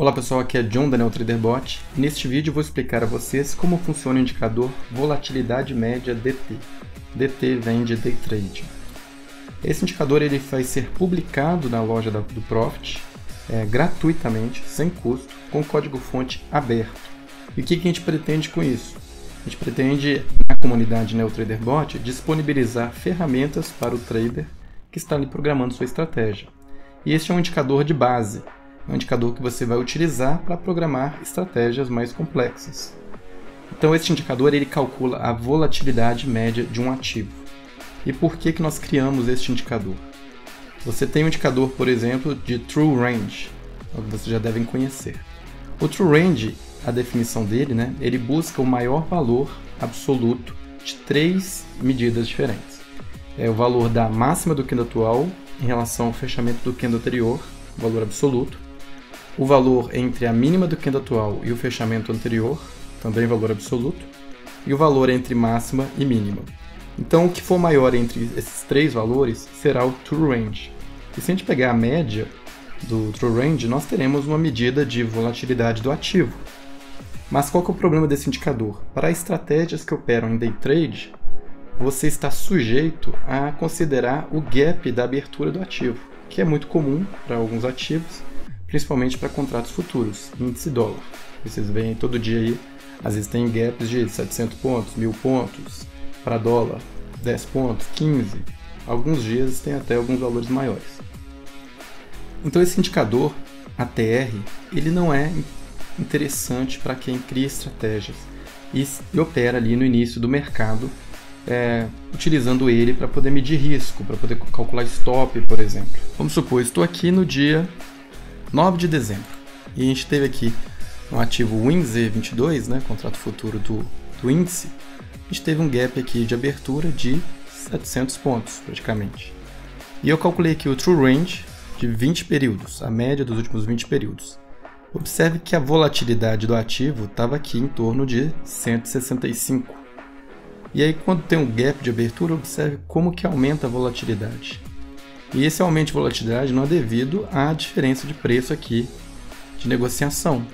Olá pessoal, aqui é John da NeoTraderBot e neste vídeo eu vou explicar a vocês como funciona o indicador Volatilidade Média DT. DT vem de Day Trade. Esse indicador ele vai ser publicado na loja do Profit gratuitamente, sem custo, com código-fonte aberto. E o que a gente pretende com isso? A gente pretende, na comunidade NeoTraderBot, disponibilizar ferramentas para o trader que está ali programando sua estratégia. E este é um indicador de base. É um indicador que você vai utilizar para programar estratégias mais complexas. Então, esse indicador ele calcula a volatilidade média de um ativo. E por que nós criamos este indicador? Você tem um indicador, por exemplo, de True Range, que vocês já devem conhecer. O True Range, a definição dele, ele busca o maior valor absoluto de três medidas diferentes. É o valor da máxima do candle atual em relação ao fechamento do candle anterior, valor absoluto. O valor entre a mínima do candle atual e o fechamento anterior, também valor absoluto, e o valor entre máxima e mínima. Então, o que for maior entre esses três valores será o True Range. E se a gente pegar a média do True Range, nós teremos uma medida de volatilidade do ativo. Mas qual que é o problema desse indicador? Para estratégias que operam em Day Trade, você está sujeito a considerar o gap da abertura do ativo, que é muito comum para alguns ativos, principalmente para contratos futuros, índice dólar. Vocês veem todo dia aí, às vezes tem gaps de 700 pontos, 1000 pontos, para dólar, 10 pontos, 15, alguns dias tem até alguns valores maiores. Então esse indicador, ATR, ele não é interessante para quem cria estratégias e opera ali no início do mercado, utilizando ele para poder medir risco, para poder calcular stop, por exemplo. Vamos supor, estou aqui no dia 9 de dezembro e a gente teve aqui um ativo WINZ22, contrato futuro do índice. A gente teve um gap aqui de abertura de 700 pontos praticamente. E eu calculei aqui o True Range de 20 períodos, a média dos últimos 20 períodos. Observe que a volatilidade do ativo estava aqui em torno de 165. E aí quando tem um gap de abertura, observe como que aumenta a volatilidade. E esse aumento de volatilidade não é devido à diferença de preço aqui de negociação.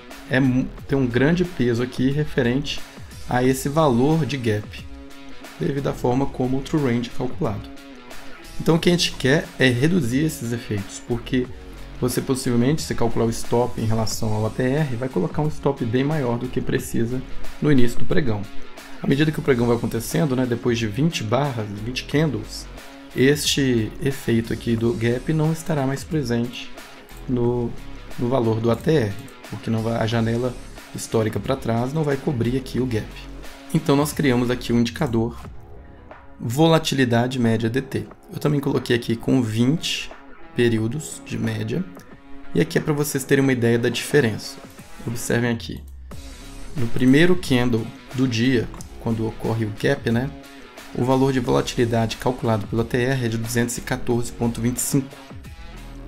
Tem um grande peso aqui referente a esse valor de gap, devido à forma como o True Range é calculado. Então o que a gente quer é reduzir esses efeitos, porque você possivelmente, se calcular o stop em relação ao ATR, vai colocar um stop bem maior do que precisa no início do pregão. À medida que o pregão vai acontecendo, depois de 20 barras, 20 candles, este efeito aqui do gap não estará mais presente no valor do ATR, porque a janela histórica para trás não vai cobrir aqui o gap. Então nós criamos aqui um indicador Volatilidade Média DT. Eu também coloquei aqui com 20 períodos de média, e aqui é para vocês terem uma ideia da diferença. Observem aqui, no primeiro candle do dia, quando ocorre o gap, o valor de volatilidade calculado pelo ATR é de 214,25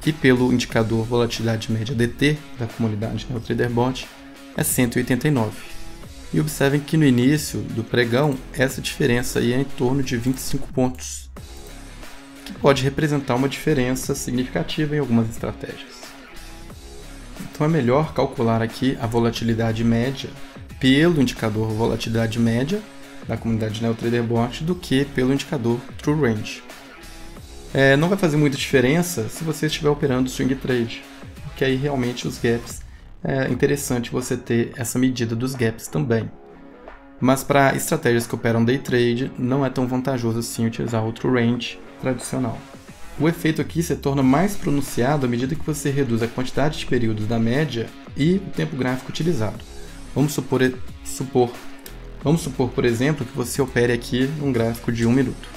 e pelo indicador Volatilidade Média DT da comunidade NeoTraderBot é 189. E observem que no início do pregão essa diferença aí é em torno de 25 pontos, que pode representar uma diferença significativa em algumas estratégias. Então é melhor calcular aqui a volatilidade média pelo indicador Volatilidade Média da comunidade NeoTraderBot do que pelo indicador True Range. Não vai fazer muita diferença se você estiver operando swing trade, porque aí realmente os gaps é interessante você ter essa medida dos gaps também. Mas para estratégias que operam day trade não é tão vantajoso assim utilizar o True Range tradicional. O efeito aqui se torna mais pronunciado à medida que você reduz a quantidade de períodos da média e o tempo gráfico utilizado. Vamos supor, por exemplo, que você opere aqui um gráfico de 1 minuto.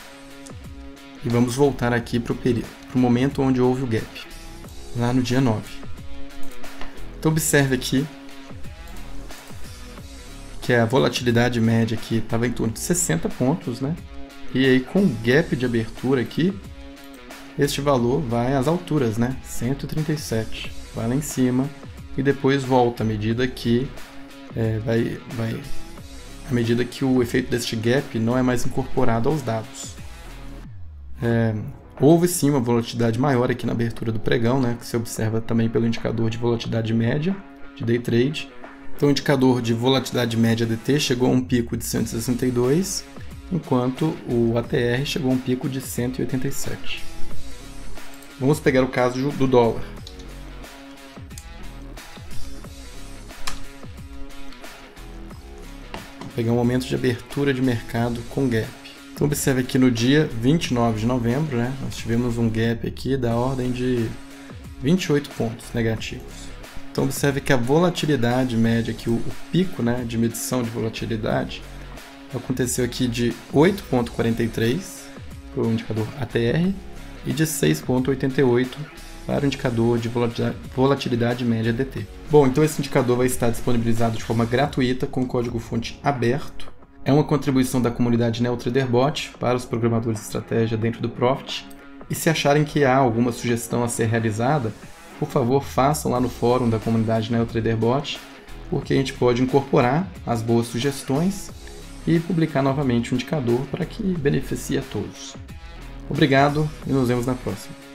E vamos voltar aqui para o momento onde houve o gap, lá no dia 9. Então observe aqui que a volatilidade média aqui estava em torno de 60 pontos, E aí com o gap de abertura aqui, este valor vai às alturas, 137, vai lá em cima e depois volta à medida que à medida que o efeito deste gap não é mais incorporado aos dados. Houve sim uma volatilidade maior aqui na abertura do pregão, que se observa também pelo indicador de volatilidade média, de Day Trade. Então o indicador de volatilidade média DT chegou a um pico de 162, enquanto o ATR chegou a um pico de 187. Vamos pegar o caso do dólar. Vou pegar um momento de abertura de mercado com gap. Então observe aqui no dia 29 de novembro, nós tivemos um gap aqui da ordem de 28 pontos negativos. Então observe que a volatilidade média, que o pico de medição de volatilidade, aconteceu aqui de 8,43 para o indicador ATR e de 6,88 para o indicador de volatilidade média DT. Bom, então esse indicador vai estar disponibilizado de forma gratuita com código-fonte aberto. É uma contribuição da comunidade NeoTraderBot para os programadores de estratégia dentro do Profit. E se acharem que há alguma sugestão a ser realizada, por favor, façam lá no fórum da comunidade NeoTraderBot, porque a gente pode incorporar as boas sugestões e publicar novamente o indicador para que beneficie a todos. Obrigado e nos vemos na próxima.